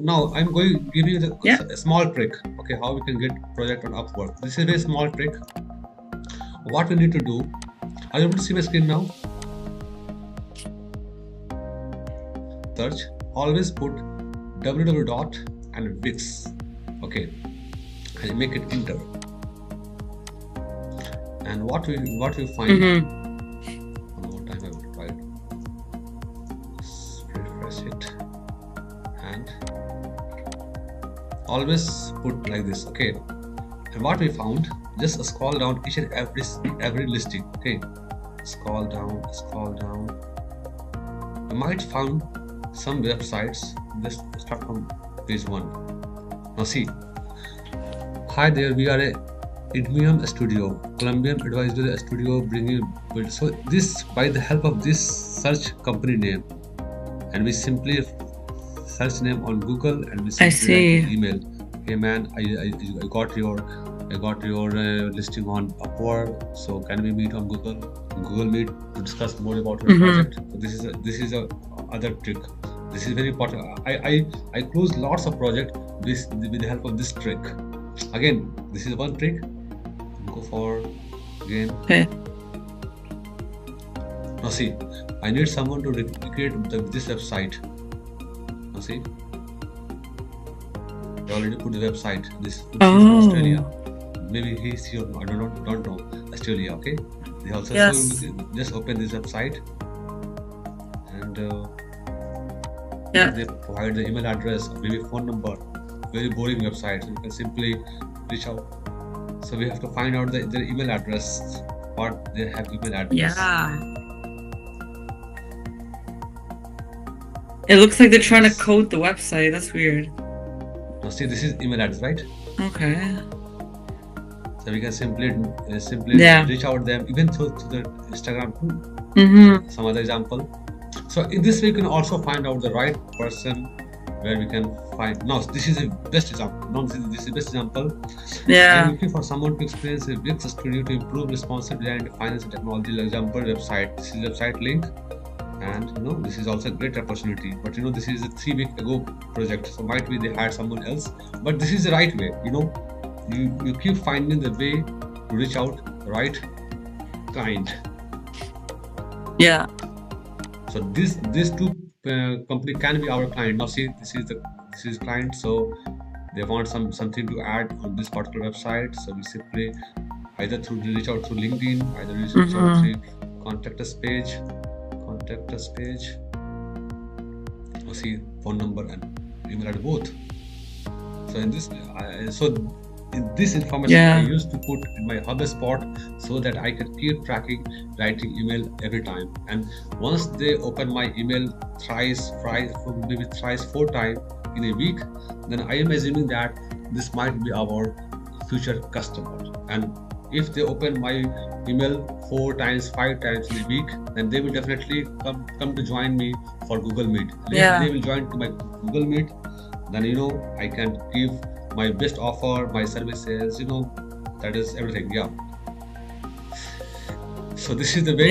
now I'm going to give you Yeah. a small trick. Okay, how we can get project on Upwork. This is a very small trick. What we need to do. Are you able to see my screen now? Search. Always put www dot and Wix. Okay, and make it enter. And what we find. One more time I will try it. Refresh it. And always put like this. Okay. And what we found, just scroll down each and every listing. Okay, scroll down. You might find some websites. Let's start from page 1. Now see, hi there, we are a Idmium Studio, Colombian advisory studio bringing build. So this, by the help of this search company name, and we simply search name on Google, and we simply write an email. Hey man, I got your listing on Upwork. So can we meet on Google Meet to discuss more about your project? So this is a other trick. This is very important. I close lots of projects with the help of this trick. Again, this is one trick. Go for again. Okay. Now see, I need someone to replicate this website. Now see, I already put the website. This is from Australia. Maybe he's here. I don't know. Australia. Okay. They also so just open this website, and they provide the email address, maybe phone number. Very boring website. So you can simply reach out. So we have to find out their email address. What they have email address. Yeah. It looks like they're trying to code the website. That's weird. Now see, this is email address, right? Okay. So we can simply reach out them even through the Instagram too. Some other example. So in this way, you can also find out the right person where we can find. Now this is a best example. Now this is best example. I'm looking for someone to experience a Wix studio to improve responsive design and finance and technology. Example website. This is website link. And this is also a great opportunity, but this is a 3 week ago project, so might be they hired someone else, but this is the right way. You keep finding the way to reach out the right client. Yeah. So these two company can be our client. Now see, this is client, so they want something to add on this particular website, so we simply either reach out through LinkedIn, either reach out through contact us page. See phone number and email address both. So in this information I used to put in my HubSpot so that I can keep tracking writing email every time. And once they open my email thrice, 4 times in a week, then I am assuming that this might be our future customer. And if they open my email 4 times, 5 times in a week, then they will definitely come to join me for Google Meet. If they will join to my Google Meet, then I can give my best offer, my services, that is everything. So this is the way